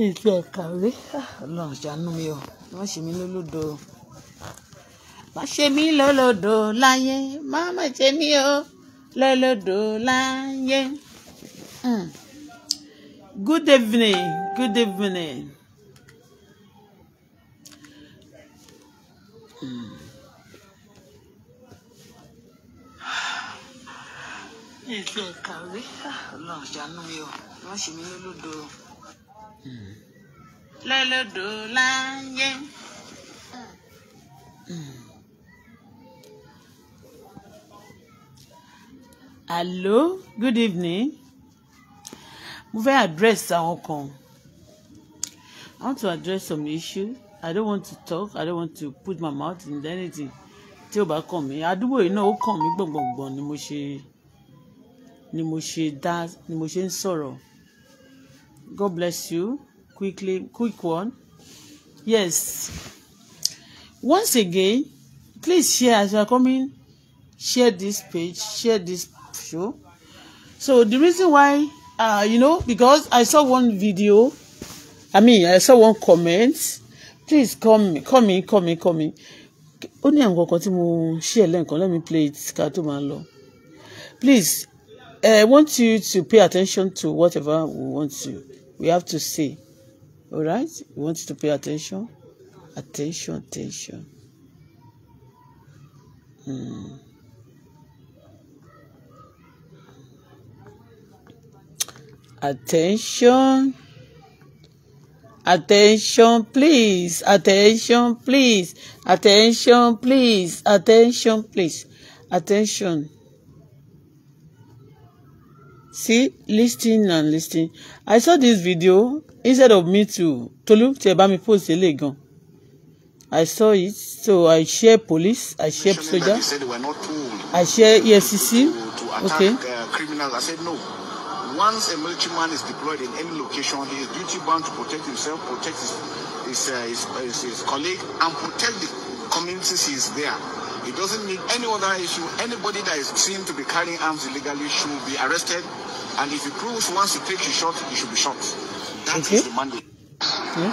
Ìfẹ́ kàwé. Ọlọ́run ṣàánú mi o. Má ṣe mí lólódo. Má ṣe mí lólódo láyé. Má ṣe mí o lólódo láyé. Good evening. Good evening. Ìfẹ́ kàwé. Ọlọ́run ṣàánú mi o. Má ṣe mí lólódo. Lólódo láyé. Hello, good evening. Mo fẹ́ address àwọn kan. I want to address some issues. I don't want to talk. I don't want to put my mouth in anything. Tí ó bá kàn mí, àdúgbò yìí náà ó kàn mí gbọ̀ngbọ̀ngbọ̀n ni mo ṣe ń sọ̀rọ̀. God bless you. Quick one. Yes. Once again, please share as you are coming. Share this page. Share this show. So the reason why, because I saw one video. I saw one comment. Please come in. Only I'm going to share link. Let me play it. Please, I want you to pay attention to whatever we have to say. All right? We want you to pay attention. Attention. Attention, please. Attention, please. See, listen. I saw this video instead of me to look to about me post illegal. I saw it, so I share police, I share soldier, I share EFCC. Okay. Criminals. I said no. Once a military man is deployed in any location, he is duty bound to protect himself, protect his colleague, and protect the communities he is there. It doesn't need any other issue. Anybody that is seen to be carrying arms illegally should be arrested. And if he proves once he takes a shot, he should be shot. That is the mandate. Okay.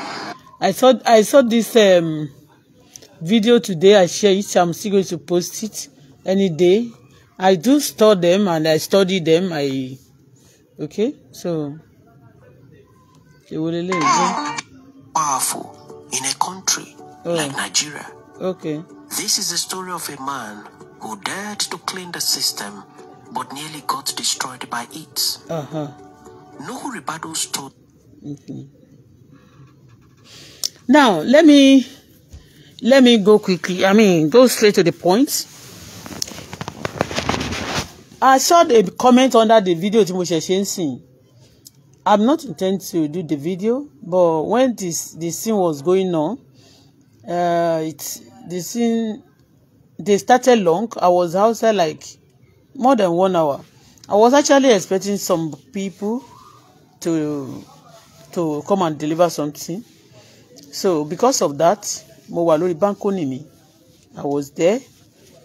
I saw this video today. I share it. I'm still going to post it any day. I do store them and I study them. Okay, so powerful in a country like Nigeria. Okay. This is the story of a man who dared to clean the system but nearly got destroyed by it. Nuhu Ribadu stood. Now let me go quickly. Go straight to the point. I saw the comment under the video tí mo ṣẹ̀ṣẹ̀ ń sìn. I'm not intending to do the video, but when the scene was going on, the scene, they started long. I was outside like more than 1 hour. I was actually expecting some people to come and deliver something. So because of that, mo wà lórí balcony mi. I was there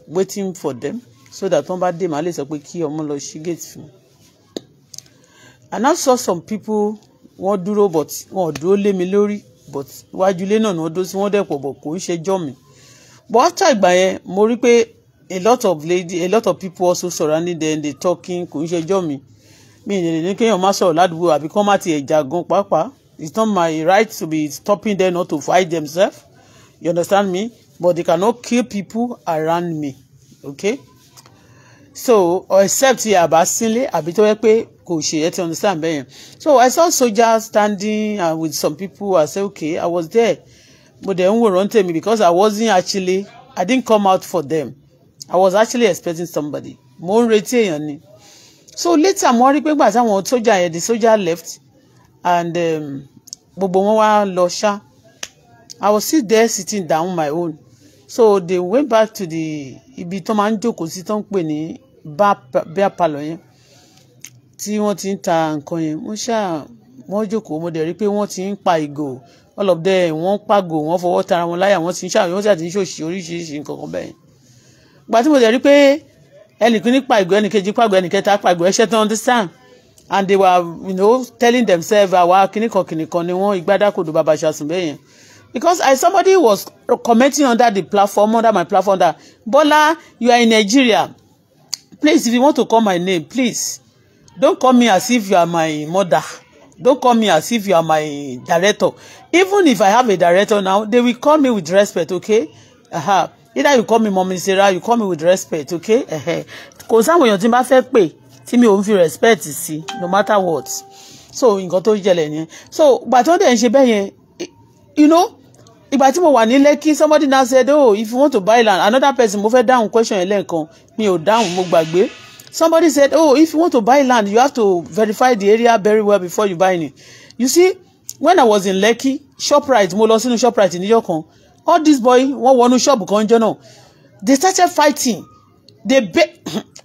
waiting for them so that wọ́n bá dé màá lè sọ pé kí ọmọ lọ ṣí gate fún. And I saw some people wọ́n dúró but wọ́n dúró lé mi lórí but iwájú ilé náà ni wọ́n dó sí wọ́n dẹ̀ pọ̀ bọ̀ kò ń ṣẹjọ́ mi. But after ìgbà yẹn mo rí pé a lot of people also surrounding them, they talking kò ń ṣẹjọ́ mi. Mi ì lè ní kéèyàn má sọ̀rọ̀ ládùúgbò àbí kán má ti ẹ̀jà gan pàápàá. It's not my right to be stopping them not to fight themselves. You understand me? But they cannot kill people around me. Okay? So, except here àbá sílé àbí tó yẹ pé kò ṣe ẹ ti understand bẹ́yẹn. So I saw soldiers standing with some people. I said, okay, I was there. But they won't tell me because I didn't come out for them. I was actually expecting somebody. Mo ń retí èèyàn ni. So later mo rí pé gbà táwọn the soldier left and gbogbo wọn wá lọ ṣá. I was still there sitting down my own. So they went back to ibi tó máa ń jókòó sí tó ń pè ní beer parlour yẹn tí wọ́n ti ń ta nǹkan yẹn. Wọ́n jókòó mo dẹ̀ rí pé wọ́n ti ń pa ìgò. All of them wọ́n pàgò wọ́n fọwọ́ tara wọn láyà wọ́n ti ń ṣòṣì oríṣiríṣi nǹkan kan bẹ́ẹ̀. Ìgbà tí mo dẹ̀ rí pé ẹnìkan ní pàgò ẹnìkejì pàgò ẹnìkẹta pàgò ẹṣẹ́ tó understand. and they were, you know, telling themselves, kinikan ni wọ́n Igbadakodo Baba Shasun beyen. Because somebody was commenting under the platform, under my platform, that Bola, you are in Nigeria. Please, if you want to call my name, please don't call me as if you are my mother. Don't call me as if you are my director. Even if I have a director now, they will call me with respect, okay? Either you call me Mommy Sarah, you call me with respect, okay? Kò sáwọn èèyàn tí n bá fẹ́ pè tí mi ò ń fi respect sí, no matter what. So nǹkan tó jẹlẹ̀ ni. So ìgbà tó dẹ̀ ń ṣe bẹ́ẹ̀ yẹn, you know, ìgbà tí mo wà ní Lekki, somebody now said, oh, if you want to buy land, another person mo fẹ́ dáhùn question yẹn lẹ́ẹ̀kan, mi ò dáhùn, mo gbàgbé. Somebody said, oh, if you want to buy land, you have to verify the area very well before you buy it. You see, when I was in Lekki, ShopRite, mo lọ sínú ShopRite níjọ́ kan, all these boys, wọ́n wọnú shop kan jọ náà, they started fighting.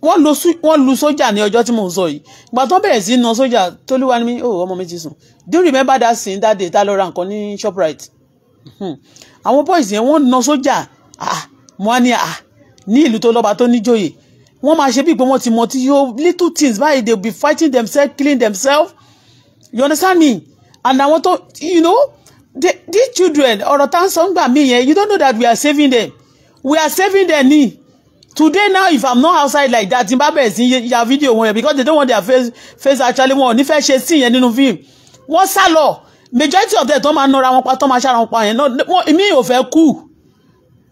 Wọ́n lu sójà ní ọjọ́ tí mo ń sọ yìí. Ìgbà tó bẹ̀rẹ̀ sí na sójà, Tolúwa ni mí, oh, ọmọ mi ti sùn. Do you remember that scene that day tá lọ ra nǹkan ní ShopRite? Àwọn boys yẹn wọ́n na sójà. Mo wá ní ní ìlú tó lọ́ba tó níjòyè. Wọ́n máa ṣe bí pé wọ́n ti mọ tí yóò little things báyìí, they will be fighting themselves, killing themselves. You understand me? And I want to, you know, these children, ọ̀rọ̀ tá ń sọ ń gbà mí yẹn, you don't know that we are saving them. We are saving their knee. Today now, if I'm not outside like that, Zimbabwe is in your video one, because they don't want their face actually one. If I should see any new film, what's that law? Majority of them don't know around what Thomas Sharon Pan. No, me of a coup.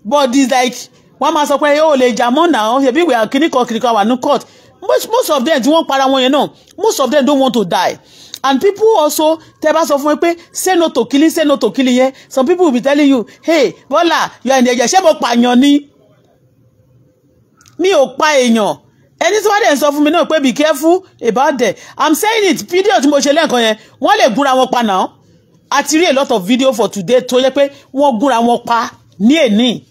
But it's like one man say, oh, le jamon now. Maybe we are clinical no court. Most of them don't want, you know. Most of them don't want to die. And people also tell us of say no to killing, say no to killing. Yeah? Some people will be telling you, hey, Bola, you are in the Yashebo Panyoni. Mi ò pa èèyàn. Ẹni tí wọ́n dẹ̀ sọ fún mi náà pé be careful about that. I'm saying it, video tí mo ṣe lẹ́ẹ̀kan yẹn, wọ́n lè gúnra wọn pa náà. A ti rí a lot of video for today tó yẹ pé wọ́n gúnra wọn pa ní èní.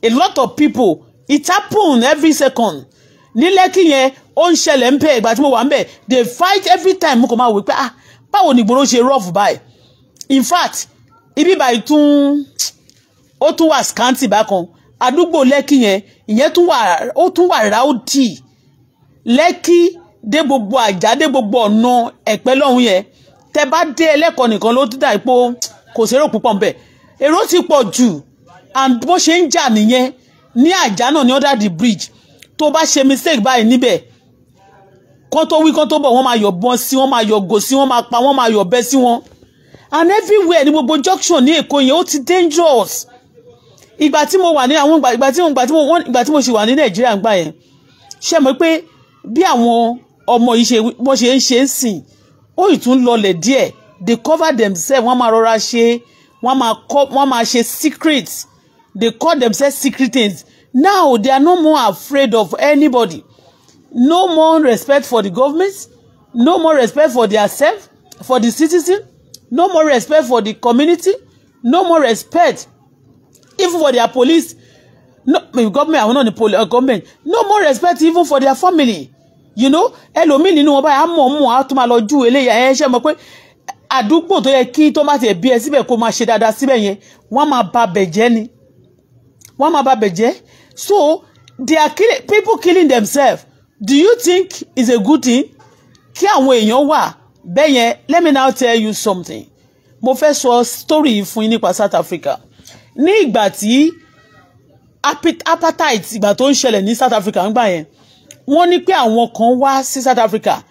A lot of people, it happen every second. Ní Lekki yẹn, ó ń ṣẹlẹ̀ ń pẹ́ ìgbà tí mo wà ń bẹ̀. They fight every time. Mo kàn máa wí pé báwo ni ìgboro ṣe rough báyìí. In fact, ibi báyìí ó tún wà scanty bákan. Àdúgbò Lekki yẹn, ìyẹn ó tún wà rowdy. Lekki dé gbogbo Àjà dé gbogbo ọ̀nà Ẹ̀pẹ́ lọ́hùn yẹn. Tẹ́ bá dé Ẹlẹ́kọ̀ nìkan ló tún dà ipò kò sérò púpọ̀ ńbẹ̀. Èrò ti pọ̀ jù, and bó ṣe ń jà nìyẹn ní Àjà náà ní under the bridge. Tó bá ṣe mistake báyìí níbẹ̀, kó tó wí kó tó bọ̀ wọ́n máa yọ̀ bọ́n sí, wọ́n máa yọ̀ gò sí, wọ́n máa pa, wọ́n máa yọ̀ bẹ́ sí wọn. And everywhere ní gbogbo junction ní Èkó yẹn ó ti dangerous. Ìgbà tí mo wà ní àwọn ìgbà tí mo ṣì wà ní Nàìjíríà ńgbà yẹn, ṣé mọ̀ pé bí àwọn ọmọ yìí wọ́n ṣe ń ṣe ń sìn, ó ìtún lọlẹ̀ díẹ̀. They cover themselves, wọ́n máa rọra ṣe, wọ́n máa ṣe secrets. They call themselves secret things. Now they are no more afraid of anybody. No more respect for the government. No more respect for themselves, for the citizen. No more respect for the community. No more respect even for their police. No, government, I will not the police, government. No more respect even for their family. You know, ẹlòmíì nínú wọn báyìí àmọ́ tó máa lọ ju eléyà ẹ ṣe mọ̀ pé àdúgbò tó yẹ kí tó má ti bí ẹ síbẹ̀ kó máa ṣe dáadáa síbẹ̀ yẹn, wọ́n máa ba bẹ̀jẹ́ ni. Wọ́n máa ba bẹ̀jẹ́. So they are people killing themselves. Do you think it's a good thing? Kí àwọn èèyàn wà bẹ́ẹ̀ yẹn. Let me now tell you something. Mo fẹ́ sọ story fún yín nípa South Africa. Ní ìgbà tí apartheid ìgbà tó ń ṣẹlẹ̀ ní South Africa ń gbà yẹn, wọ́n ní pé àwọn kan wá sí South Africa,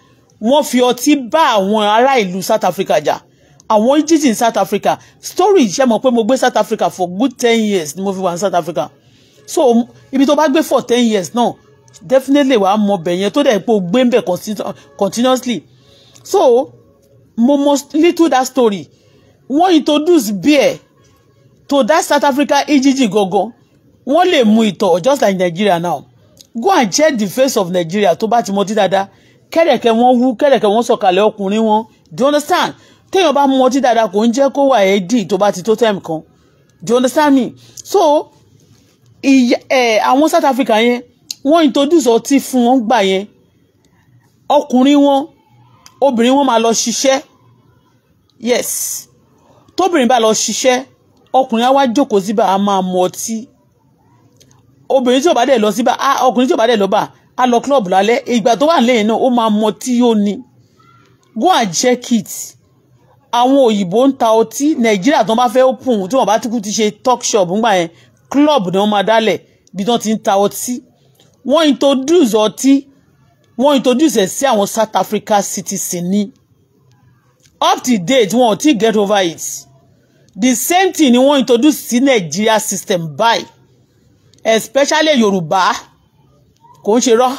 wọ́n fi ọtí bá àwọn ará ìlú South Africa jà. Àwọn Egypt in South Africa. Story ṣe mọ̀ pé mo gbé South Africa for good 10 years ni mo fi wà ní South Africa. So ibi tó bá gbé for 10 years náà, definitely wàá mọ bẹ̀yẹn tó dẹ̀ pé o gbé ń bẹ̀ continuously. So mo must little that story. Wọ́n introduce beer to that South Africa EGG gogo. Wọ́n lè mu ìtọ̀ just like Nigeria now. Go and check the face of Nigeria tó bá ti mọtí dáadáa. Kẹ́rẹ̀kẹ́ wọn wú, kẹ́rẹ̀kẹ́ wọn sọ̀kalẹ̀ ọkùnrin wọn. Do you understand? Téèyàn bá mu ọtí dáadáa kò ń jẹ́ kó wà ẹ̀dì tó bá ti tó time kan. Do you understand me? So àwọn South Africa yẹn wọ́n introduce ọtí fún wọn gbà yẹn. Ọkùnrin wọn, obìnrin wọn máa lọ ṣiṣẹ́. Yes. Tóbìnrin bá lọ ṣiṣẹ́, ọkùnrin á wá jókòó síbà á máa mu ọtí. Obìnrin tí ò bá dẹ̀ lọ síbà, ọkùnrin tí ò bá dẹ̀ lọ bá á lọ club lálẹ́. Ìgbà tó wà lẹ́yìn náà ó máa mu ọtí yóò ní. go and check it. Àwọn òyìnbó ń ta ọtí Nàìjíríà tó bá fẹ́ open tí wọ́n bá ti kú ti ṣe talk shop ńgbà yẹn club ni wọ́n máa dálẹ̀ bí wọ́n ti ń ta ọtí. Wọ́n introduce ọtí, wọ́n introduce ẹ̀ sí àwọn South Africa citizen ní. Up to date wọ́n ò tí get over it. The same thing ni wọ́n introduce sí Nigeria system by especially Yorùbá kò ń ṣe rọ́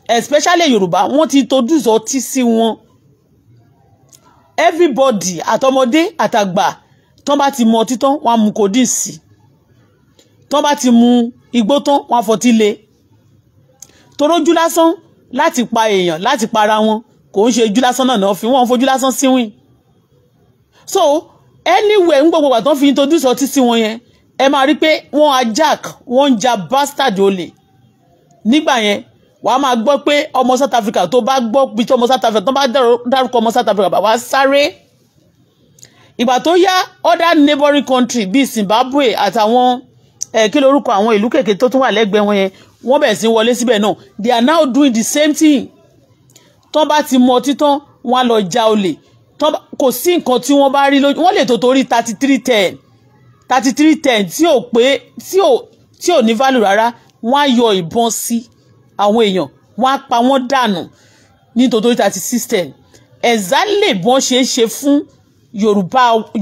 especially Yorùbá wọ́n ti introduce ọtí sí wọn. Everybody àtọmọdé àtàgbà tọ́n bá ti mu ọtí tán wọ́n á mu codeine sí, tọ́n bá ti mu igbó tán wọ́n á fọtí lé. Torójú lásán láti pa èèyàn láti para wọn kò ń ṣe ojú lásán náà fi wọ́n fojú lásán síwìn. So anyway ń gbogbo àtọ́ fi introduce ọtí sí wọn yẹn ẹ máa rí pé wọ́n á jack wọ́n ń ja bastard olè. Nígbà yẹn wàá máa gbọ́ pé ọmọ South Africa tó bá gbọ́ bí ọmọ South Africa tó bá dárúkọ ọmọ South Africa wàá sáré. Ìgbà tó yá other neighboring country bíi Zimbabwe àtàwọn kí lorúkọ àwọn ìlú kékeré tó tún wà lẹ́gbẹ̀ẹ́ wọn yẹn wọ́n bẹ̀rẹ̀ sí wọlé síbẹ̀ náà they are now doing the same thing. Tọ́n bá ti mu ọtí tán wọ́n á lọ ja olè. Kò sí nǹkan tí wọ́n bá rí lójú wọ́n lè tó torí 3310 tí ò pé tí ò ní value rárá wọ́n á yọ ìbọn sí àwọn èèyàn wọ́n á pa wọ́n dànù nítorí 3610 exactly bọ́n ṣe fún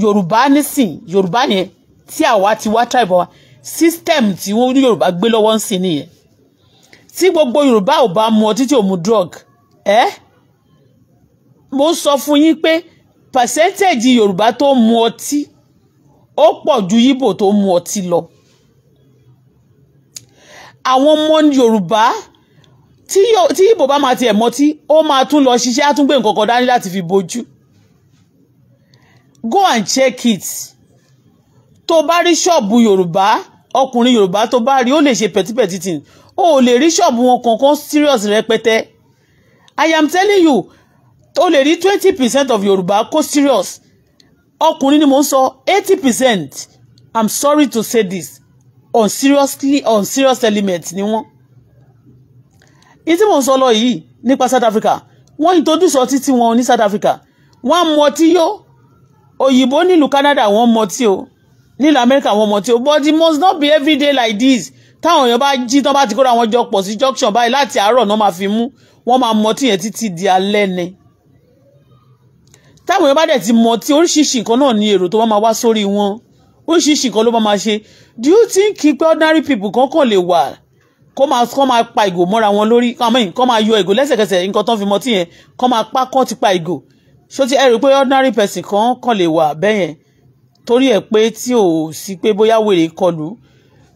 Yorùbá nísìn Yorùbá yẹn tí àwa ti wá tribe wa system tí wọ́n ní Yorùbá gbé lọ́wọ́ ń sìn nìyẹn. Tí gbogbo Yorùbá ò bá mu ọtí tí ò mu drug mo sọ fún yín pé percentage Yorùbá tó mu ọtí ó pọ̀ ju Yíbò tó mu ọtí lọ. Àwọn ọmọ Yorùbá tí Yíbò bá máa tiẹ̀ mọtí ó máa tún lọ ṣiṣẹ́ á tún gbé nǹkan kan dání láti fi bojú. Go and check it. Tó bá rí ṣọ́ọ̀bù Yorùbá ọkùnrin Yorùbá tó bá rí ó lè ṣe pẹ̀típẹ̀tí tì ó lè rí ṣọ́ọ̀bù wọn kankan serious rẹpẹtẹ. I am telling you ó lè rí 20% of Yorùbá kó serious. Ọkùnrin ni mo ń sọ 80% I'm sorry to say this on serious element ni wọ́n. Ìtí mo ń sọ lọ yìí nípa South Africa wọ́n introduce ọtí tí wọ́n ní South Africa wọ́n mu ọtí yó òyìnbó nílùú Canada wọ́n mu ọtí o nílùú America wọ́n mu ọtí o but it must not be every day like this. Táwọn èèyàn bá jí tán bá ti kóra wọn jọ pọ̀ sí junction báyìí láti àárọ̀ náà máa fi mú wọ́n máa mu ọtí yẹn títí di alẹ́ ni. Táwọn èèyàn bá dẹ̀ ti mu ọtí oríṣiríṣi nǹkan náà ní èrò tó bá máa wá sórí wọn oríṣiríṣi nǹkan ló bá máa ṣe. Do you think pé ordinary people kankan lè wà kó máa pa ìgò mọ́ra wọn lórí kó máa yọ ìgò lẹ́sẹ̀kẹsẹ̀ nǹkan tó ń fi mọtí yẹn kó máa pa kó ti pa ìgò ṣó ti ẹ rò pé ordinary person kan lè wà bẹ́yẹn torí ẹ̀ pé tí ò sí pé bóyá wèrè kọlù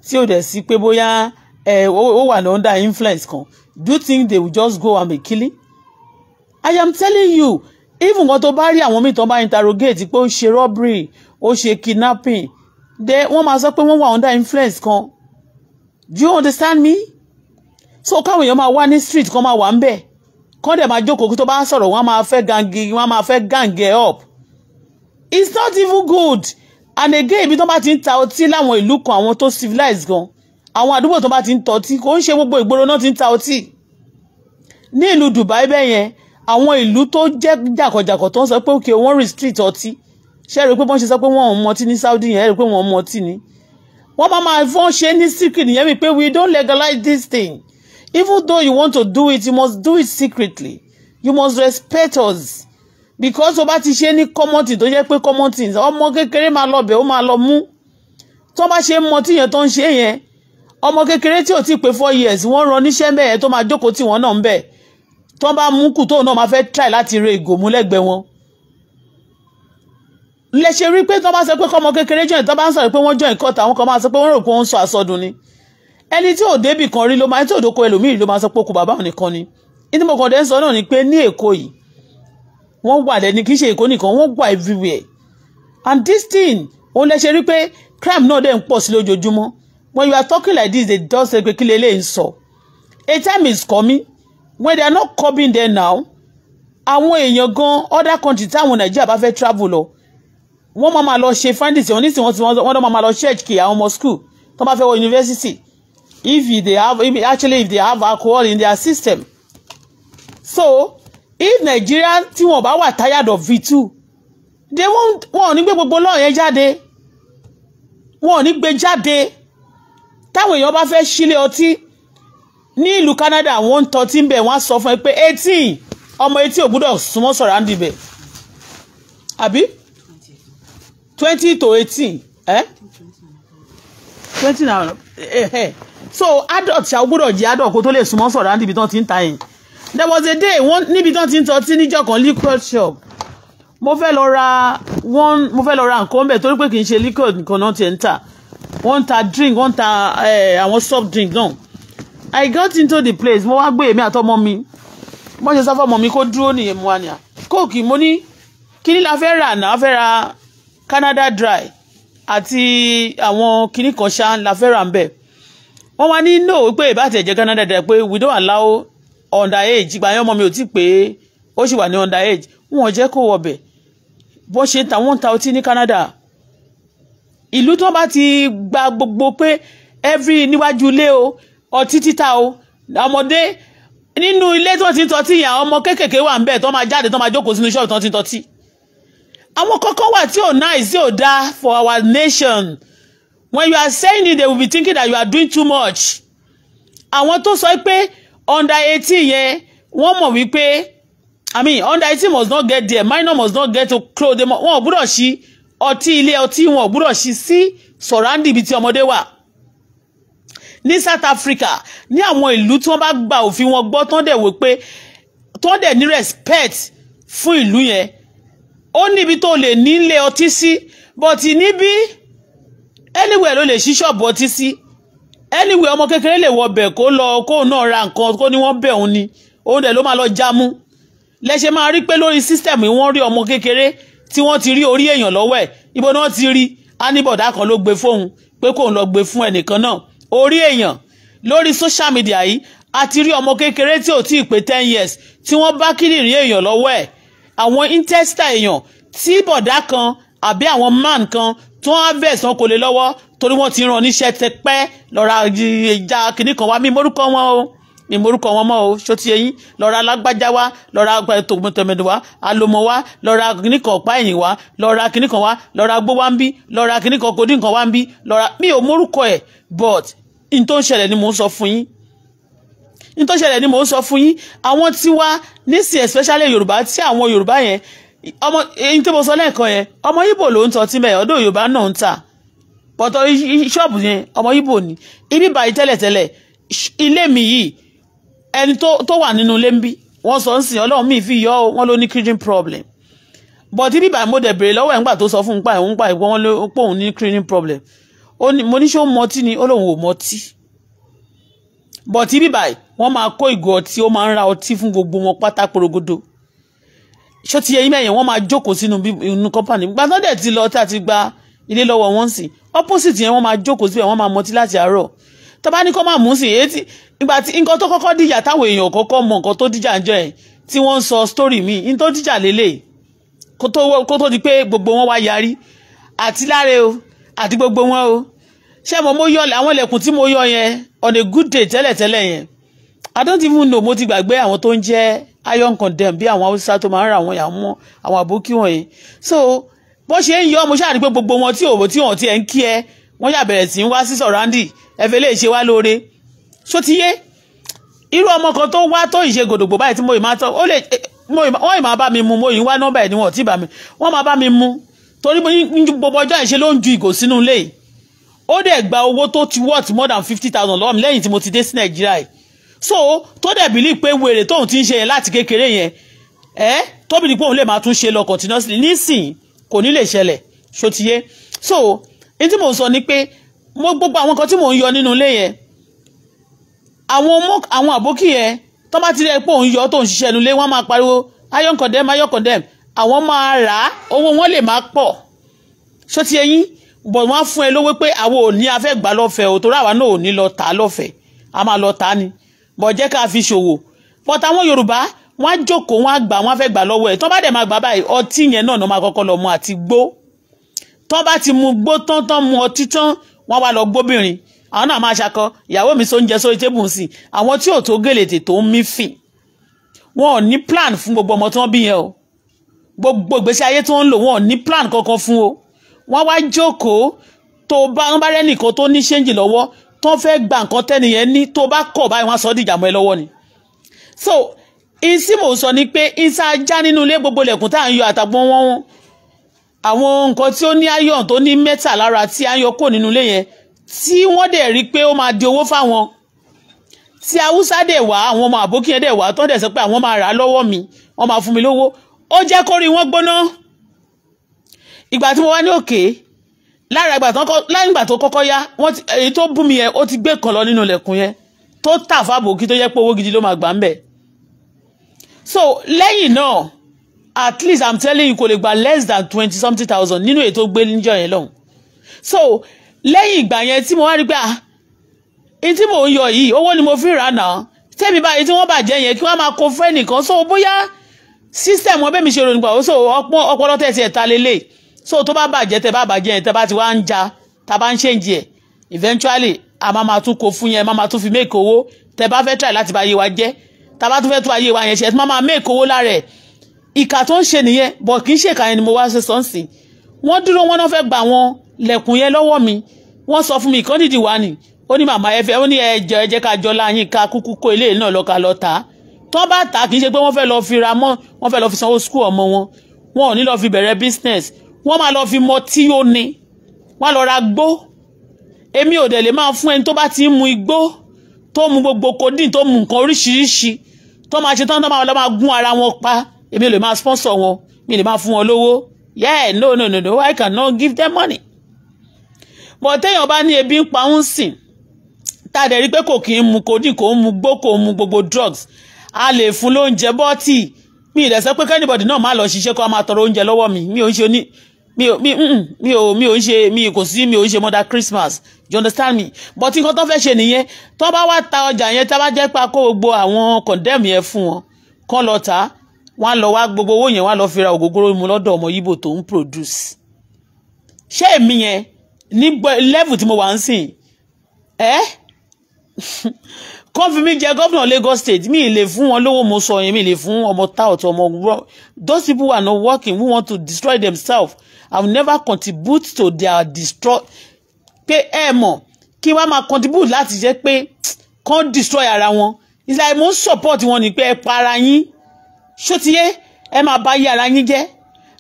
tí ò dẹ̀ sí pé bóyá ó wà ní under influence kan. Do you think they will just go and be killing? I am telling you even kan tó bá rí àwọn míì tó bá interrogate pé ó ṣe robbery ó ṣe kidnapping wọ́n máa sọ pé wọ́n wà under influence kan. Do you understand me? So káwọn èèyàn máa wá ní street kan máa wà ń bẹ̀ kán dẹ̀ máa jókòó tó bá sọ̀rọ̀ wọ́n máa fẹ́ gang up. It's not even good. And again ibi tó bá ti ń ta ọtí láwọn ìlú kan àwọn tó civilized gan àwọn àdúgbò tó bá ti ń ta ọtí kò ń ṣe gbogbo ìgboro náà ti ń ta ọtí. Ní ìlú Dubai bẹ́ẹ̀ yẹn àwọn ìlú tó jẹ́ jàkọ̀jàkọ̀ tó ń sọ pé òkè wọ́n restrict ọtí ṣe rí pé wọ́n ṣe sọ pé wọ́n ò mọtí ní Saudi yẹn rí pé wọ́n mọtí ni wọ́n máa fọ́n ṣe ní secret nìyẹn mi pé we don't legalize this thing. Even though you want to do it, you must do it secretly. You must respect us. Because o bá ti ṣe ní common thing tó jẹ́ pé common things ọmọ kékeré máa lọ bẹ̀ ó máa lọ mú. Tó bá ṣe mọtí yẹn tó ń ṣe yẹn ọmọ kékeré tí ò tí pé 4 years wọ́n rán níṣẹ́ bẹ́ẹ̀ tó máa jókòó tí wọ́n náà ń bẹ̀. Tó bá mú kù tó náà máa fẹ́ try láti re ìgò mú lẹ́gbẹ̀ẹ́ wọn. Lẹ ṣe rí pé tó bá sọ pé kọ́mọ kékeré join tó bá ń sọ pé wọ́n join court àwọn kan máa sọ pé wọ́n rò pé wọ́n ń sọ àsọdùn ni. Ẹni tí ò débì kan rí ló máa tí ò dóko ẹlòmíì ló máa sọ pé kò bàbá òun nìkan ni. Ìdí mo kàn dé ń sọ náà ni pé ní Èkó yìí wọ́n wà lẹ́ni kì í ṣe Èkó nìkan wọ́n wà everywhere. And this thing ó lẹ ṣe rí pé crime náà dẹ̀ ń pọ̀ sí lójoojúmọ́. When you are talking like this they just say pé kí lélẹ̀ ń sọ. A time is coming when they are not coming there now. Àwọn èèyàn gan other country táwọn Nàìjíríà bá fẹ́ travel lọ wọ́n máa lọ ṣe findings wọn nísìnyí wọ́n máa lọ check kí àwọn ọmọ school tó bá fẹ́ wọ university if they have alcohol in their system. So if Nigeria tí wọ́n bá wà tired of it too, they won't, wọ́n ò ní gbé gbogbo law yẹn jáde, wọ́n ò ní gbé jáde. Táwọn èèyàn bá fẹ́ sílé ọtí ní ìlú Canada, wọ́n ń tọ́tí ń bẹ̀, wọ́n á sọ fún ẹ pé 18 ọmọ 18 ò gbọ́dọ̀ súnmọ́ surround ibẹ̀, àbí 20 to 18, 20 now. So adult ṣá gbọ́dọ̀ jẹ́ adult kó tó lè súnmọ́ surround ibi tán ti ń ta yẹn. There was a day wọ́n níbi tán ti ń tọ́tí níjọ́ kan liquor shop. Mo fẹ́ lọ ra nǹkan bẹ̀ torí pé kì í ṣe liquor nǹkan náà ti ń tà. Wọ́n ta drink, wọ́n ta àwọn soft drink náà. I got into the place, mo wá gbé èmi àtọmọ mi. Mo ṣe sọ fún ọmọ mi kó dúró nìyẹn mo wá ní à. Coke mo ní kíní la fẹ́ rà náà, fẹ́ ra Canada Dry àti àwọn kíní kan ṣá la fẹ́ rà ńbẹ̀. Wọ́n wá ní no pé ìbá tẹ̀ jẹ́ Canada Dry pé we don't allow underage. Ìgbà yẹn ọmọ mi ò tí pé ó sì wà ní underage. Wọ́n jẹ́ kó wọbẹ̀. Bó ṣe ta wọ́n ta ọtí ní Canada. Ìlú tó bá ti gba gbogbo pé every níwájú ilé o, ọtí títà o, ọmọdé nínú ilé tó ti ń tọ́tí yẹn, ọmọ kékèké wà ńbẹ̀ tó máa jáde tó máa jókòó sínú ṣọ́ọ̀bù tó ti ń tọ́tí. Àwọn kọ́kọ́ wà tí ò nice, tí ò dá for our nation. When you are saying it, they will be thinking that you are doing too much. Àwọn tó sọ pé under 18 yẹn, wọ́n mọ̀ wípé, I mean, under 18 must not get there, minor must not get to close them. Wọ́n ò gbọ́dọ̀ ṣí ọtí ilé ọtí, wọn ò gbọ́dọ̀ ṣí sí surrounding ibi tí ọmọdé wà. Ní South Africa, ní àwọn ìlú tí wọ́n bá gba òfin wọn gbọ́ tán dẹ̀ wò pé tán dẹ̀ ní respect fún ìlú yẹn, ó níbi tó lè nílé ọtí sí, but níbi anywhere ló lè ṣí ṣọ́ọ̀bù ọtí sí. Anywhere ọmọ kékeré lè wọ bẹ̀ kó lọ kó náà ra nǹkan kó ní wọ́n bẹ̀ òun ni, òun dẹ̀ ló máa lọ jámú. Lẹ́ṣẹ̀ máa rí pé lórí system wọ́n rí ọmọ kékeré tí wọ́n ti rí orí èèyàn lọ́wọ́ ẹ̀, ibo náà ti rí anybọ̀dá kan ló gbé fóun pé kóun lọ gbé fún ẹnìkan náà. Orí èèyàn lórí social media yìí a ti rí ọmọ kékeré tí ò tí ì pé 10 years tí wọ́n bá kíndìnrín èèyàn lọ́wọ́ ẹ̀, àwọn intestine èèyàn tí bọ̀dá kan àbí àwọn man kan tí wọ́n á bẹ̀ sàn kò lè lọ́wọ́ torí wọ́n ti rán oníṣẹ́ tẹpẹ́ lọ́ra ìjà kìnnì kan wá, mi morúkọ wọn o, mi morúkọ wọn mọ́ o, ṣó ti eyín, lọ́ra lágbájá wá, lọ́ra tòmọtòmọdò wá, alomọ wá, lọ́ra kìnnì kan ọ̀pá ẹ̀yìn wá, lọ́ra kìnnì kan wá, lọ́ra gbó wá ń bí, lọ́ra kìnnì kan kòdí nǹkan wá ń bí, lọ́ra mi ò morúkọ ẹ̀, but in tó ń ṣẹlẹ̀ ni mò ń sọ fún yín. In tó ń ṣẹlẹ̀ ni mò ń sọ fún yín. Àwọn tí wá nísìn especially Yorùbá, tí àwọn Yorùbá yẹn ọmọ èyí tí mo sọ lẹ́ẹ̀kan yẹn, ọmọ Ìgbò ló ń tọ́ tí mẹ́ ọ̀dọ̀ Yorùbá náà ń tà. Pọ̀tọ́ ṣọ́ọ̀bù yẹn ọmọ Ìgbò ni. Ibi báyìí tẹ́lẹ̀tẹ́lẹ̀ ilé mi yìí ẹni tó wà nínú ilé ń bí wọ́n sọ ń sìn Ọlọ́run mi fi yọ wọ́n ló ní kidney problem. But ibi báyìí mo dẹ̀ bèrè lọ́wọ́ ẹ̀ ńgbà tó sọ fún un pa wọ́n ló pòun ní kidney problem. Mo ní ṣé ó mọtí ni, ó lóun ò mọtí. But ibi báyìí wọ́n máa kó ìgò ọtí, ó máa ń ra ọtí fún gbogbo wọn pátá porogodo. Ṣó ti yẹ yín mẹ́yìn wọ́n máa jókòó sínú inú company. Gbà tó dẹ̀ ti lọ tá ti gba ilé lọ́wọ́ wọn sí. Opposite yẹn wọ́n máa jókòó síbẹ̀, wọ́n máa mọtí láti àárọ̀. Tó bá ní kó máa mú sí etí ìgbà tí nǹkan tó kọ́kọ́ dìjà táwọn èèyàn kọ́kọ́ mọ nǹkan tó dìjà ń jọ ẹ̀ tí wọ́n ń sọ story mi, in tó dìjà lélẹ̀ kó tó di pé gbogbo wọn wá yarí àti láre o àti gbogbo wọn o. Ṣé mo yọ àwọn ilẹ̀kùn tí mo yọ yẹn on a good day tẹ́lẹ̀tẹ́lẹ̀ yẹn, I don't even know, mo ti gbàgbé àwọn tó ń jẹ́ iron condemn bí àwọn Haúsá tó máa ń ra àwọn àbókí wọ̀nyẹn. So bó ṣe ń yọ mo ṣáà rí pé gbogbo wọn tí wọ́n ti ẹ̀ ń kí ẹ wọ́n yà bẹ̀rẹ̀ sí ń wá sí sọ̀ráǹdì ẹ̀fẹ̀ lè ṣe wá lóore. Ṣó ti yé irú ọmọ kan tó wá tó ìṣe gòdògbò báyìí tí mo ì máa tọ́ ó lè wọ́n ì máa bá mi mu, mo ì wá nọ́mbà ẹ̀ ni wọ́n ti bá mi, wọ́n máa bá mi mu torí gbogbo ọjọ́ ìṣe ló ń ju ìgò sínú ilé yìí. Ó dẹ̀ gba owó tó ti worth more than 50,000 lọ́wọ́ mi lẹ́yìn tí mo ti dé sí Nàìjíríà yìí. So tó dẹ̀ bìlí pé wèrè tóun ti ń ṣe yẹn láti kékeré yẹn tó bìlí pé òun lè máa tún ṣe lọ continuously nísìn kò ní lè ṣẹlẹ̀. Ṣó ti yé. So ní tí mò ń sọ ni pé gbogbo àwọn kan tí mò ń yọ nínú ilé yẹn, àwọn àbókí yẹn tó bá ti rí pé òun yọ tó ń ṣiṣẹ́ nínú ilé wọ́n máa pariwo iron condemn, àwọn máa rà á, owó wọn lè máa pọ̀. Ṣó ti yé yín. Bọ̀ wọ́n á fún ẹ lówó pé àwọn ò ní afẹ́ gbà lọ́fẹ̀ẹ́ o torí àwa náà ò ní lọ tà lọ́fẹ̀ẹ́, a máa lọ tà ni. Bọ̀ jẹ́ ká fi ṣòwò. But àwọn Yorùbá wọ́n á jókòó wọ́n á gbà wọ́n á fẹ́ gbà lọ́wọ́ ẹ̀. Tó bá dẹ̀ máa gbà báyìí ọtí yẹn náà máa kọ́kọ́ lọ mu àti gbó. Tó bá ti mu gbó tán mu ọtí tán wọ́n wá lọ gbóbìnrin. Àwọn náà máa ṣakọ ìyàwó mi sóúnjẹ sórí tébù sí. Àwọn tí ò tó gèlètè tó ń mí fìn wọn ò ní plan fún gbogbo ọmọ tí wọ́n bí yẹn o gbogbo ìgbésí ayé tí wọ́n ń lò wọn ò ní plan kankan fún o wọ́n wá jókòó tó bá ń bá rẹ́ nìkan tó ní ṣéǹjì lọ́wọ́ tó fẹ́ gba nǹkan tẹ́nìyẹn ní tó bá kọ̀ báyìí wọ́n sọ dìjà mọ́ ẹ lọ́wọ́ ni so isi mo sọ ni pé isa já nínú ilé gbogbo lẹ̀kùn tá à ń yọ àtàgbọ́n wọn àwọn nǹkan tí ó ní iron tó ní metal lára tí à ń yọ kó nínú ilé yẹn tí wọ́n dẹ̀ rí pé ó máa di owó fáwọn tí Haúsá dẹ̀ wá àwọn ọmọ àbókí yẹn dẹ̀ wá tó dẹ̀ sọ pé àwọn máa rà á lọ́wọ́ mi wọ́n máa fún mi lówó ó jẹ́ kó rí wọ́n gbóná ìgbà tí mo wá ní òkè lára ìgbà tó kọ́kọ́ yá èyí tó bú mi yẹn ó ti gbé kan lọ nínú ilẹ̀kùn yẹn tó tà fábòkí tó jẹ́ pé owó gidi ló máa gbà ń bẹ̀ so lẹ́yìn náà at least I'm telling you kò lè gba less than 20-something thousand nínú èyí tó gbé níjọ́ yẹn lọ́hùn so lẹ́yìn ìgbà yẹn tí mo wá rí pé in tí mò ń yọ yìí owó ni mo fi rà náà tẹ́mi báyìí tí wọ́n bàjẹ́ yẹn kí wọ́n máa kó fẹ́ nìkan so bóyá system wọn bẹ́ẹ̀ mi ṣe ròyìn gbà ó so ọpọlọ tẹ̀sí ẹ̀ta lélẹ̀ so tó bá bàjẹ́ tẹ́ bá bàjẹ́ yẹn tẹ́ bá ti wá ń ja tá bá ń ṣèǹjì ẹ̀ eventually a máa tún kó fún yẹn máa tún fi make owó tẹ́ bá fẹ́ try láti bá yé wa jẹ́ tá bá tún fẹ́ tún ayé wa yẹn ṣe máa make owó lára ẹ̀ ìkà tó ń ṣe nìyẹn bọ̀ kì í ṣe ìkà yẹn ni mo wá ṣe sọ́nsìn wọ́n dúró wọn náà fẹ́ gbà wọn lẹ̀kùn yẹn lọ́wọ́ mi wọ́n sọ fún mi ìkan dìdì wá ni ó ní màmá ẹ fẹ́ ó ní ẹ jẹ́ ká jọ láyín ká kúkú kó ilé náà lọ ká lọ tà á tó bá tà kì í ṣe pé wọ́n fẹ́ lọ fi ra mọ́ wọ́n fẹ́ lọ fi sanwó skul ọmọ wọn ò ní lọ fi bẹ̀rẹ̀ business wọ́n máa lọ fi mọ tí ó ní wọ́n lọ ra gbó èmi ò dẹ̀ lè máa fún ẹni tó bá ti ń mu igbó tó mu gbogbo codeine tó mu nǹkan oríṣiríṣi tó máa ṣe tán tó máa lọ máa gún ara wọn pa èmi ò lè máa sponsor wọn mi lè máa fún wọn lówó no I cannot give them money but téèyàn bá ní ebi ń pa ń sìn tá a dẹ̀ rí pé kò kí ń mu codeine kò ń mu gbó kò ń mu gbogbo drugs a lè fún lóúnjẹ bọ́ọ̀tì mi ì lè sọ pé kẹ́nìbọ̀dì náà má lọ ṣiṣẹ́ kó a máa tọrọ oúnjẹ lọ́wọ́ mi mi ò ń ṣe ní mi ò ń ṣe mi kò sí mi ò ń ṣe mother Christmas you understand me but nǹkan tó fẹ́ ṣe nìyẹn tó bá wá ta ọjà yẹn tá bá jẹ́ pé a kó gbogbo àwọn condemn yẹn fún wọn kán lọ tà wọ́n lọ wá gbogbo owó yẹn wọ́n lọ fi ra ògógóró mu lọ́dọ̀ ọmọ Yíbò tó ń produce ṣé èmi yẹn ní level tí mo wà ń sìn kàn fi mí jẹ gómìnà Lagos State mi lè fún wọn lówó mo sọ yẹn mi lè fún ọmọ tout ọmọ those people who are not working who want to destroy themselves I will never contribute to their destroy pé mọ̀ kí wọ́n máa contribute láti jẹ́ pé kàn destroy ara wọn it's like mo support wọn ni pé ẹ pa ara yín ṣó ti yé ẹ máa bá yí ara yín jẹ́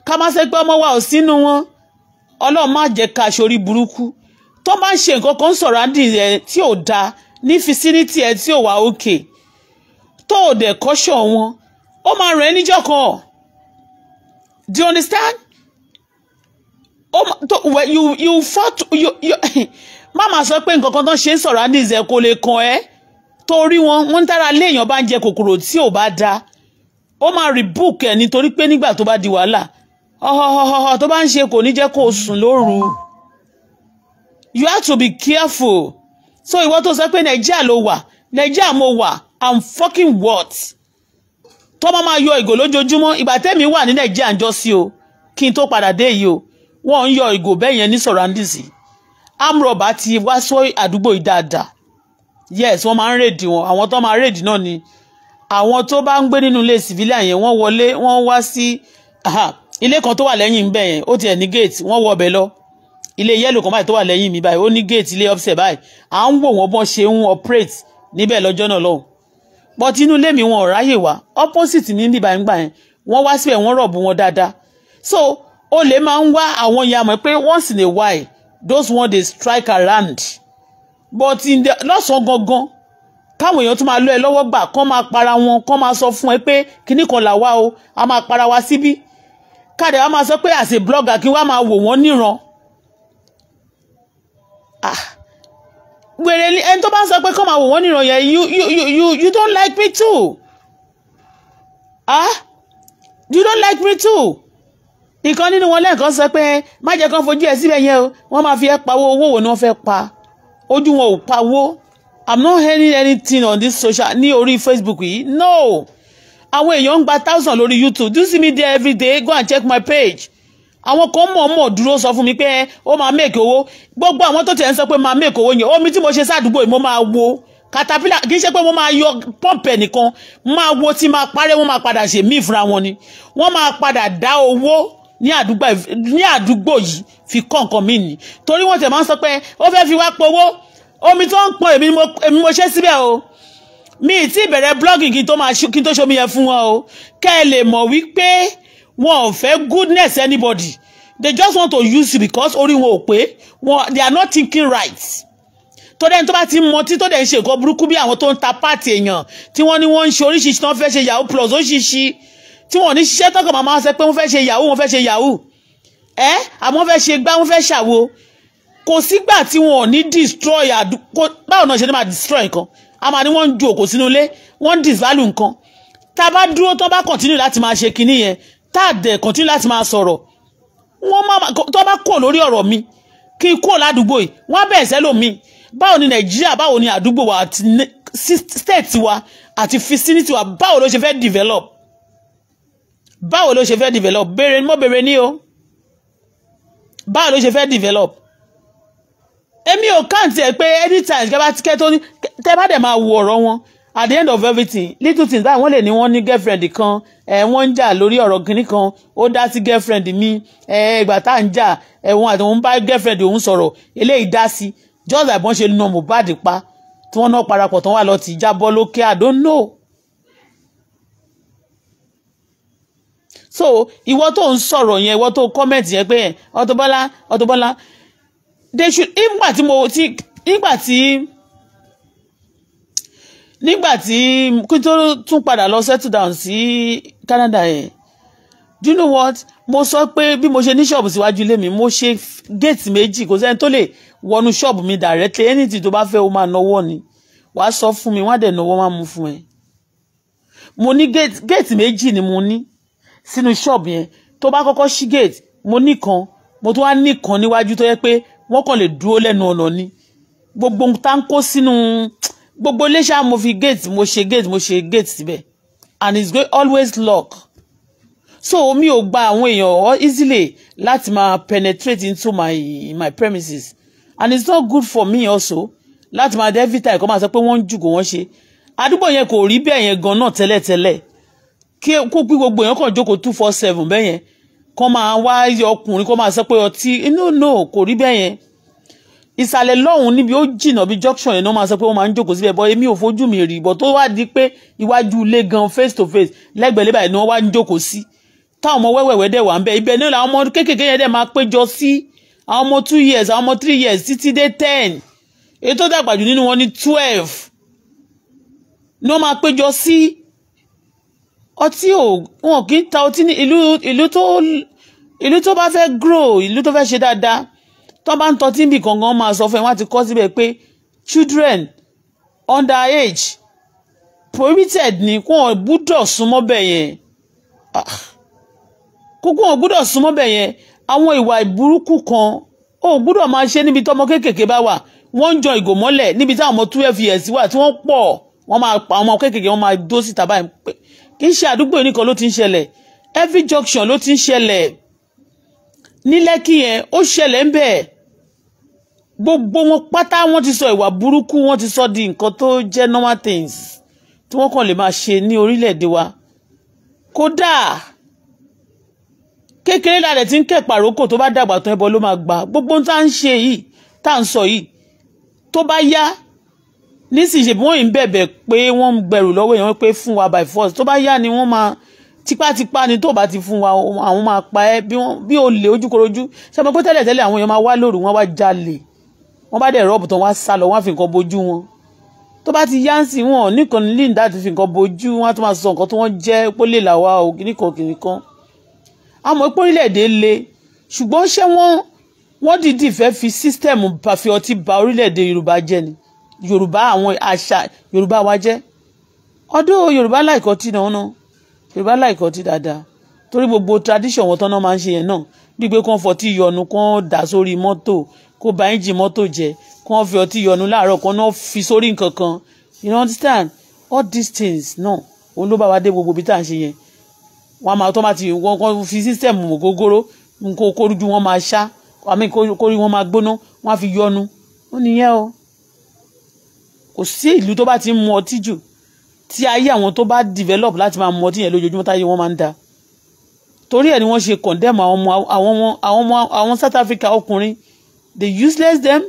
ká má ṣe pé ọmọ wa ò sínú wọn Ọlọ́run má jẹ́ ká ṣorí burúkú tó bá ń ṣe nǹkan kan surrounding ẹ tí ò dáa ní vicinity ẹ tí ò wá òkè tó ò dẹ̀ kọ́ṣọ̀ wọn ó máa rẹ̀ níjọ́ kan do you understand you fought you mama sọ pé nǹkan kan tó ṣe surroundings ẹ kò lè kàn ẹ́ torí wọn tára léèyàn bá ń jẹ kòkòrò tí ò bá dáa ó máa rebook ẹ nítorí pé nígbà tó bá di wàhálà tó bá ń ṣe kò ní jẹ́ kó sùn lóru you have to be careful so ìwọ tó sọ pé Nàìjíríà ló wà Nàìjíríà mo wà I'm fucking what tó máa yọ ìgò lójoojúmọ́ ìgbà tẹ́mi wà ní Nàìjíríà ń jọ sí o kí n tó padà dé yìí o wọ́n ń yọ ìgò bẹ́ẹ̀ yẹn ní surroundings amrọ̀bà ti wá sọ àdúgbò yìí dáadáa yes wọ́n máa ń rèdì wọn àwọn tó máa rèdì náà ni àwọn tó bá ń gbé nínú ilé civilian yẹn wọ́n wọlé wọ́n wá sí ilé kan tó wà lẹ́yìn ń bẹ̀ yẹn ó tiẹ̀ ní gate wọ́n wọ ọbẹ̀ lọ ilé yẹ́lò kan báyìí tó wà lẹ́yìn mi báyìí ó ní gate ilé upstairs báyìí à ń wò wọ́n bọ́n ṣe ń operate níbẹ̀ lọ́jọ́ náà lọ́hùn but inú ilé mi wọn ò ráyè wá opposite mi níbà ń gbà yẹn wọ́n wá síbẹ̀ wọ́n rọ̀bù wọn dáadáa so ó lè máa ń wá àwọn ìyá mọ̀ pé once in a while those one dey strike around but in the lọ́sàn-án gangan káwọn èèyàn tún máa lọ ẹ lọ́wọ́ gbà kán máa para wọn kán máa sọ fún ẹ pé kinní kan là wá o a máa para wa síbí káàdì wa máa sọ pé as a blogger kí wọ́n máa wò wọ́n níran wèrè ẹni tó bá ń sọ pé kán máa wò wọ́n níran yẹn you don't like me too you don't like me too ìkan nínú wọn lẹ́ẹ̀kan sọ pé má jẹ́ kán fojú ẹ síbẹ̀ yẹn o wọ́n máa fi ẹ́ pawó owó wo ni wọ́n fẹ́ pa ojú wọn ò pawó I'm not hearing anything on this social ní orí Facebook yìí no àwọn èèyàn ń gba 1,000 lórí YouTube do you see me there every day go and check my page àwọn kan mọ̀ dúró sọ fún mi pé ó máa make owó gbogbo àwọn tó tẹ̀ ń sọ pé máa make owó yẹn omi tí mo ṣe sádùúgbò yìí mo máa wo caterpillar kì í ṣe pé wọ́n máa yọ pọ́ǹpù ẹnìkan máa wo tí máa parẹ́ wọ́n máa padà ṣe míì fúnra wọn ni wọ́n máa padà dá owó ní àdúgbò yìí fi kọ́ nǹkan míì ni torí wọ́n tẹ̀ máa ń sọ pé ó fẹ́ fi wá powó omi tó ń pọn èmi mo ṣe síbẹ̀ o mi ti bẹ̀rẹ̀ blogging kí n tó ṣomi yẹn fún wọn o kẹ́ ẹ lè mọ̀ wípé wọn ò fẹ́ goodness anybody they just want to use you because orí wọn ò pé they are not thinking right tó dẹ́ni tó bá ti mọ tí tó dẹ̀ ń ṣe nǹkan burúkú bí àwọn tó ń ta páàtì èèyàn tí wọ́n ní wọ́n ń ṣe oríṣiríṣi tí wọ́n fẹ́ ṣe yahoo plus oríṣiríṣi tí wọ́n ní ṣiṣẹ́ tọ́kàn máa sọ pé wọ́n fẹ́ ṣe yahoo àmọ́ wọ́n fẹ́ ṣe gbá wọ́n fẹ́ ṣàwo kò sígbà tí wọn ò ní destroy báwo náà ṣe ní máa destroy nǹkan a máa ní wọ́n ń ju òkò sínú ilé wọ́n ń disvalue nǹkan tá a bá dúró tó bá continue láti máa ṣe kinní yẹn tá a dẹ̀ continue láti máa sọ̀rọ̀ tó bá kò lórí ọ̀rọ̀ mi kí n kúrò ládùúgbò yìí wọ́n bẹ̀rẹ̀ sẹ́lòmíì báwo ni Nàìjíríà báwo ni àdúgbò wa àti state wa àti vicinity wa báwo ló ṣe fẹ́ develop béèrè mo béèrè ní o báwo ló ṣe fẹ́ develop èmi ò káǹtì ẹ̀ pé anytime tẹ́ bá dẹ̀ máa wo ọ̀rọ̀ wọn at the end of everything little things that wọ́n lè ní wọ́n ní girlfriend kan wọ́n ń jà lórí ọ̀rọ̀ kìíní kan ó dá sí girlfriend mi ìgbà tá à ń jà wọn àti òun bá girlfriend òun sọ̀rọ̀ eléyìí dá sí just like wọ́n ṣe na Mohbad pa tí wọ́n náà parapọ̀ tán wà lọ tí jábọ́ lókè I don't know. So ìwọ tó ń sọ̀rọ̀ yẹn ìwọ tó comment yẹn pé Auto Bola they should nígbà tí kí tó tún padà lọ settle down sí Canada yẹn do you know what mo sọ pé bí mo ṣe ní ṣọ́ọ̀bù síwájú ilé mi mo ṣe gate méjì kò sẹ́ni tó lè wọnú ṣọ́ọ̀bù mi directly anything tó bá fẹ́ o máa náwó ni wàá sọ fún mi wọ́n á dẹ̀ náwó máa mú fún ẹ mo ní gate méjì ni mo ní sínú ṣọ́ọ̀bù yẹn tó bá kọ́kọ́ ṣí gate mo níkan mo tún wá níkan níwájú tó yẹ pé wọ́n kàn lè dúró lẹ́nu ọ̀nà ni gbogbo táǹkó sínú gbogbo iléeṣẹ́ mo fi mo ṣe gate síbẹ̀ and it's always lock so mi ò gba àwọn èèyàn easily láti máa penetrate into my premises and it's not good for me also láti máa dé every time kó máa sọ pé wọ́n ń jùgò wọ́n ṣe àdúgbò yẹn kò rí bẹ́ẹ̀ yẹn gan náà tẹ́lẹ̀tẹ́lẹ̀ kó pí gbogbo èèyàn kàn jókòó 247 bẹ́ẹ̀ yẹn kó máa wá ọkùnrin kó máa sọ pé ọtí no kò rí bẹ́ẹ̀ yẹn ìsàlẹ̀ lọ́hùn níbi ó jìnnà bí junction yẹn náà máa sọ pé wọ́n máa ń jókòó síbẹ̀ bọ́ èmi ò fojú mi rí bọ́ tó wá di pé iwájú ilé gan face to face lẹ́gbẹ̀ẹ́ báyìí ni wọ́n wá ń jókòó sí táwọn ọmọ wẹ́wẹ̀wẹ́ dẹ̀ wà ń bẹ̀ ibẹ̀ náà làwọn ọmọ kéékèèké yẹn dẹ̀ máa péjọ sí àwọn ọmọ 2 years àwọn ọmọ 3 years títí dé 10 èyí tó dàgbà jù nínú wọn ní 12 ni wọ́n máa péjọ sí ọtí wọn kì í ta ọtí ní ìlú tó bá fẹ́ grow ìlú tó fẹ́ ṣe dáadáa tó bá ń tọ́tí níbi kankan máa sọ fún ẹ wọ́n ti kọ́ síbẹ̀ pé children under age prohibited ni kó wọn gbúdọ̀ súnmọ́ bẹ̀ yẹn kókó wọn gbúdọ̀ súnmọ́ bẹ̀ yẹn àwọn ìwà ìburúkú kan ó gbúdọ̀ máa ṣe níbi tọ́mọ kéékèèké bá wà wọ́n ń jọ ìgò mọ́lẹ̀ níbi táwọn ọmọ 12 years wà tí wọ́n pọ̀ wọ́n máa pa ọmọ kéékèèké wọ́n máa dó síta báyìí pé kì í ṣe àdúgbò nìkan ló ti ń ṣẹlẹ̀ every junction ló ti ń ṣẹlẹ̀ ní Lẹ́kì yẹn ó ṣẹlẹ̀ ń bẹ̀ gbogbo wọn pátá wọ́n ti sọ ìwà burúkú wọ́n ti sọ di nǹkan tó jẹ́ normal things tí wọ́n kàn lè máa ṣe ní orílẹ̀-èdè wa kódà kékeré la rẹ̀ ti ń kẹ̀pàrókò tó bá dàgbà tán ẹbọ ló máa gbà gbogbo tá à ń ṣe yìí tá à ń sọ yìí tó bá yá nísìnyí ṣe bí wọ́n ń bẹ̀bẹ̀ pé wọ́n ń gbẹ̀rù lọ́wọ́ èèyàn pé fún wa by force tó bá yá ni wọ́n máa tipátipá ni tó bá ti fún wa àwọn máa pa ẹ́ bí ó lè ojúkorojú ṣe mọ̀ pé tẹ́lẹ̀tẹ́lẹ̀ àwọn èèyàn máa wá lóru wọ́n wá jalè wọ́n bá dẹ̀ rọ́ọ̀bù tán wá sá lọ wọ́n á fi nǹkan bojú wọn tó bá ti yá ń sìn wọn nìkan ní líǹdà ti fi nǹkan bojú wọn á tún máa sọ nǹkan tó wọ́n jẹ́ pé lè làwa ò kìnnìkan àmọ́ pé orílẹ̀-èdè le ṣùgbọ́n ṣé wọ́n dìídì fẹ́ fi sísítẹ̀mù fi ọtí ba orílẹ̀-èdè Yorùbá jẹ́ ni Yorùbá àwọn àṣà Yorùbá wa jẹ́ ọdún Yorùbá láìkọ́ tí náà Yorùbá láìkọ́ tí dáadáa torí gbogbo tradition wọn tán náà máa ń ṣe yẹn náà bí pé kán fọtí yọnu kán dà sórí mọ́tò kó ba ẹ́ńjì mọ́tò jẹ́ kán fi ọtí yọnu láàárọ̀ kán náà fi sórí nǹkan kan you understand all these things náà òun ló bá wa dé gbogbo bí tá à ń ṣe yẹn wọn máa tó máa ti wọn fi system ògógóró nǹkan kórújú wọn máa ṣá àmì kórí wọn máa gbóná wọn á fi yọnu ó nìyẹn o kò sí ìlú tó bá ti mu ọtí jù tí ayé àwọn tó bá develop láti máa mu ọtí yẹn lójoojúmọ́ táyé wọn máa ń da torí ẹ̀ ni wọ́n ṣe condemn àwọn South Africa ọkùnrin they useless them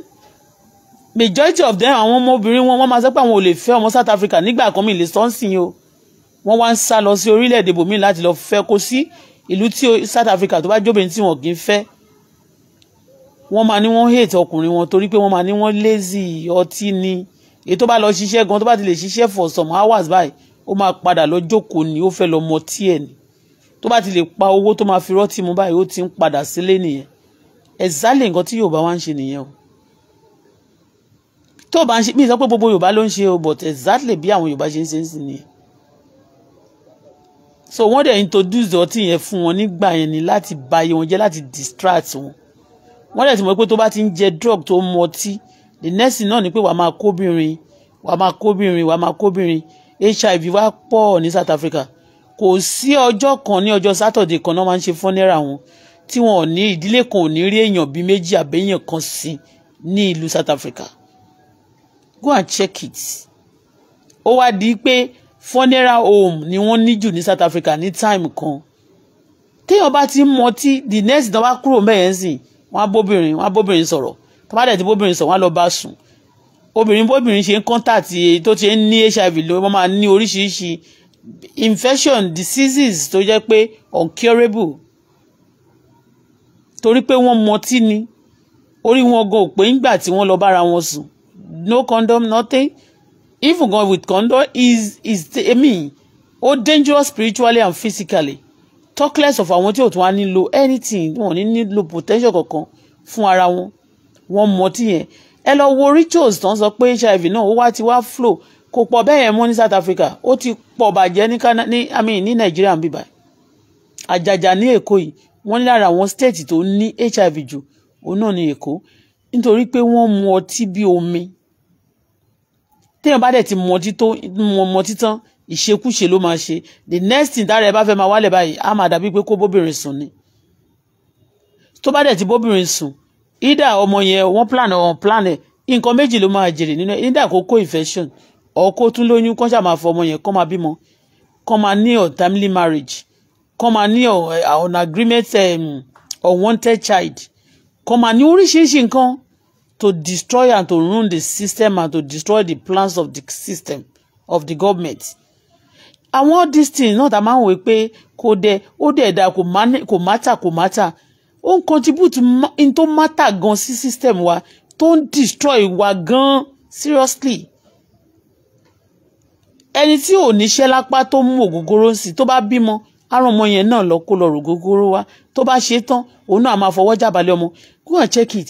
majority of them àwọn ọmọbìnrin wọn máa sọ pé àwọn ò lè fẹ́ ọmọ South Africa nígbà kan mi lè sọ ń sìn o wọ́n wá ń sá lọ sí orílẹ̀-èdè bòmí láti lọ fẹ́ kó sí ìlú tí South Africa tó bá jóbìnrin tí wọn kì í fẹ́ wọ́n máa ní wọ́n hate ọkùnrin wọn torí pé wọ́n máa ní wọ́n lazy ọtí ni èyí tó bá lọ ṣiṣẹ́ gan tó bá ti lè ṣiṣẹ́ for some hours báyìí ó máa padà lọ jókòó ni ó fẹ́ lọ mọ tí ẹ̀ ni tó bá ti lè pa owó tó máa fi rọ́tì mu báyìí ó ti ń padà sílé nìyẹn exactly nǹkan tí Yorùbá wá ń ṣe nìyẹn o tó bá ń ṣe mí sọ pé gbogbo Yorùbá ló ń ṣe o but exactly bí àwọn Yorùbá ṣe ń ṣe ń sìn nìyẹn so wọ́n dẹ̀ introduce ọtí yẹn fún wọn nígbà yẹn ni láti bà ayé wọn jẹ́ láti distract wọn wọ́n dẹ̀ ti mọ̀ pé tó bá ti ń jẹ drug tó mu ọtí the next thing náà ni pé wàá máa kóbìnrin HIV wá pọ̀ ní South Africa kò sí ọjọ́ kan ní ọjọ́ Saturday kan náà máa ń ṣe funeral wọn tí wọn ò ní ìdílé kan ò ní rí èèyàn bíi méjì àbẹ́yàn kan sí ní ìlú South Africa go and check it ó wá di pé funeral home ni wọ́n ní jù ní South Africa ní time kan téèyàn bá ti mọtí the next day wá kúrò mẹ́yẹn sìn wọ́n á bóbìnrin sọ̀rọ̀ tó bá dẹ̀ ti bóbìnrin sọ̀rọ̀ wọ́n á lọ bá sùn bóbìnrin ṣe ń contact tó ti ń ní HIV ló wọ́n máa ní oríṣiríṣi infection diseases tó jẹ́ pé uncurable torí pé wọ́n mọtí ni orí wọn gan ò pé ńgbà tí wọ́n lọ bára wọn sùn no condom nothing even going with condom is ó dangerous spiritually and physically talk less of àwọn tí ò tún wá nílò anything wọn ní nílò potential kankan fún ara wọn wọ́n mọtí yẹn ẹ lọ wo rituals tó ń sọ pé HIV náà ó wá ti wá flow kò pọ̀ bẹ́ẹ̀ yẹn mọ́ ní South Africa ó ti pọ̀ bàjẹ́ ní Nàìjíríà ń bíbá àjàjà ní Èkó yìí wọ́n ní lára àwọn state tó ní HIV jù òun náà ní Èkó nítorí pé wọ́n mu ọtí bí omi téèyàn bá dẹ̀ ti mọtí tán ìṣekúṣe ló máa ṣe the next thing dára ẹ bá fẹ́ máa wálẹ̀ báyìí á máa dàbí pé kó bóbìnrin sùn ni tó bá dẹ̀ ti bóbìnrin sùn ìdá ọmọ yẹn wọ́n plan ẹ̀ nǹkan méjì ló máa jèrè nínú ìdá kó kó infection or kó tún lóyún kó ṣáà máa fọ ọmọ yẹn kó máa bímọ kó máa ní untimely marriage kó máa ní on agreement unwanted child kó máa ní oríṣiríṣi nǹkan to destroy and to ruin the system and to destroy the plans of the system of the government. Àwọn all these things náà tá máa ń wò pé kò dẹ̀ da kò matter ó ń contribute in tó matter gan sí system wa tó ń destroy wa gan seriously. Ẹni tí ò níṣẹ́ lápá tó mú ògógóró sí tó bá bímọ àrùn ọmọ yẹn náà lọ kó lọ rògógóró wá tó bá ṣe tán òun náà máa fọwọ́ jàbálẹ̀ ọmọ go and check it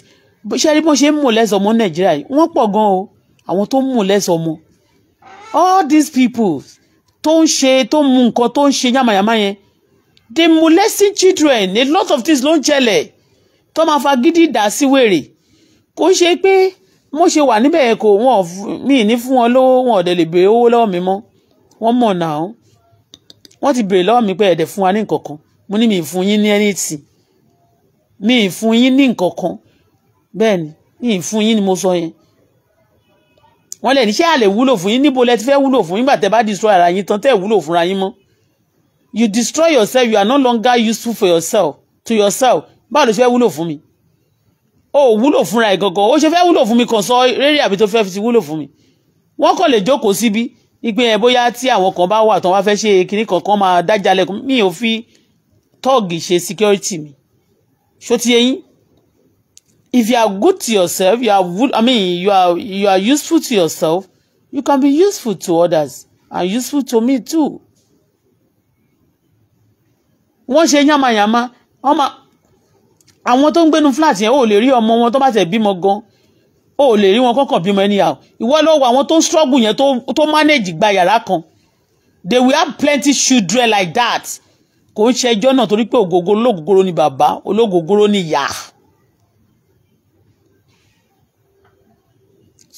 ṣe rí bó ṣe ń mú lẹ́sọ̀ ọmọ Nàìjíríà yìí wọ́n pọ̀ gan o àwọn tó ń mú lẹ́sọ̀ ọmọ all these people tó ń mú nǹkan tó ń ṣe yàmàyàmá yẹn they molesting children a lot of things ló ń ṣẹlẹ̀ tó máa fa gidi dà sí wèrè kò ń ṣe pé mo ṣe wà níbẹ̀ kò wọ́n mi ní fún wọn lówó wọn ọ̀dẹ̀ lè béèrè owó lọ́wọ́ mi mọ́ wọ́n mọ̀ náà wọ́n ti béèrè lọ́wọ́ mi pé ẹ̀dẹ̀ fún wa ní nǹkan kan mo ní mi ì fún yín ní anything mi ì fún yín ní nǹkan kan bẹ́ẹ̀ ni mi ì fún yín ni mo sọ yẹn wọ́n lè ní ṣé a lè wúlò fún yín níbo lẹ ti fẹ́ wúlò fún yín nígbà tẹ́ bá destroy ara yín tán tẹ́ wúlò fúnra yín mọ́ you destroy yourself you are no longer useful for yourself to yourself báwo ló ṣe fẹ́ wúlò fún mi ó wúlò fúnra ẹ̀ gangan ó ṣe fẹ́ wúlò fún mi kàn sọ rere àbí tó fẹ́ fi wúlò fún mi wọ́n kàn lè jókòó síbí ìpín ẹ̀ bóyá tí àwọn kan bá wà tán wá fẹ́ ṣe kinní kankan máa dájalẹ̀ mi ò fi tọ́ọ̀gì ṣe security mi ṣó ti yẹn if you are good to yourself you are useful to yourself you can be useful to others and useful to me too. Wọ́n ṣe yàmàyàmá àwọn tó ń gbénu flat yẹn ò lè rí ọmọ wọn tó bá tẹ̀ bímọ gan ò lè rí wọn kọ́kàn bímọ anyhow ìwọ ló wà àwọn tó ń struggle yẹn tó manage gba yàrá kan they will have plenty children like that kò ń ṣe ẹjọ́ náà torí pé ológogoro ni bàbá ológogoro ni ìyá.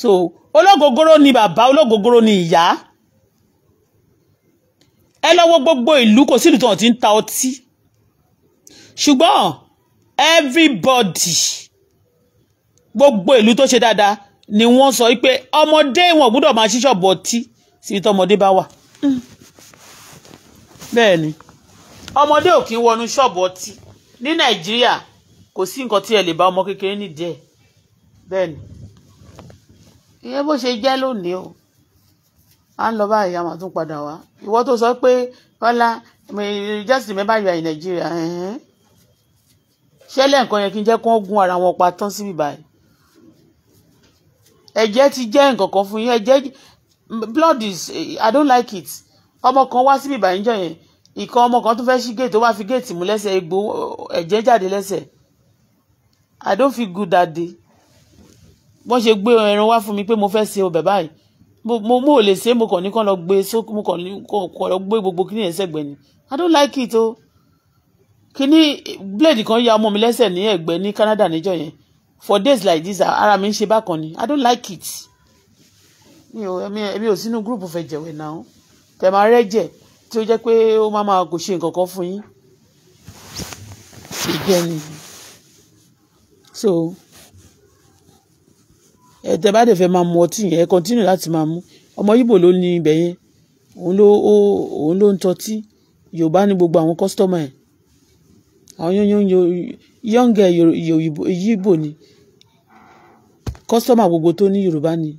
So ológogoro ni bàbá ológogoro ni ìyá ẹ lọ wo gbogbo ìlú kò sí ìlú tó ti ń ta ọtí ṣùgbọ́n everybody gbogbo ìlú tó ṣe dáadáa ni wọ́n sọ pé ọmọdé wọn gbọ́dọ̀ máa ṣí ṣọ́ọ̀bù ọtí síbi tí ọmọdé bá wà. Bẹ́ẹ̀ ni ọmọdé ò kí ń wọnú ṣọ́ọ̀bù ọtí ní Nàìjíríà, kò sí nǹkan tí ẹ lè bá ọmọ kékeré nídìí ẹ̀. Bẹ́ẹ̀ ni ìyẹn bó ṣe jẹ́ lónìí o. À ń lọ báyìí, a máa tún padà wá. Ìwọ tó sọ pé Bọ́lá, just remember you are in Nigeria. Ṣé lẹ́ǹkan yẹn kí n jẹ́ kí wọ́n gún ara wọn pa tán síbí báyìí? Ẹ̀jẹ̀ ti jẹ́ nǹkan kan fún yín. Ẹ̀jẹ̀ blood is, I don't like it. Ọmọ kan wá síbí báyìí níjọ́ yẹn, ìkan ọmọ kan tó fẹ́ ṣí gate, ó wá fi gate mú lẹ́sẹ̀, egbò ẹ̀jẹ̀ jáde lẹ́sẹ̀. I don't feel good that day. Wọ́n ṣe gbé ẹran wá fún mi pé mo fẹ́ ṣe ọbẹ̀ báyìí, mo ò lè ṣe, mo kàn ní kán lọ gbé sókè, mo kàn ní kán lọ gbé gbogbo kíní yẹn sẹ́gbẹ̀ẹ́ ni. I don't like it o. Kíní blade kan ya ọmọ mi lẹ́sẹ̀ ní ẹ̀gbẹ́ ní Canada níjọ́ yẹn. For days like this, ara mi ń ṣe bákan ni. I don't like it. Mi ò sínú group fẹ̀jẹ̀wẹ̀ náà. Tẹ̀ máa rẹ́jẹ̀ tí ó jẹ́ pé ó máa kò ṣe nǹkan kan fún yín. Ìjẹ́ ni. So tẹ́ bá dẹ̀ fẹ́ máa mu ọtí yẹn, ẹ continue láti máa mu. Ọmọ Ìgbò ló ní ibẹ̀ yẹn, òun ló ń tọ́tí. Yorùbá ní gbogbo àwọn customer ẹ̀. Àwọn young girl Ìgbò ni customer gbogbo tó ní Yorùbá ni.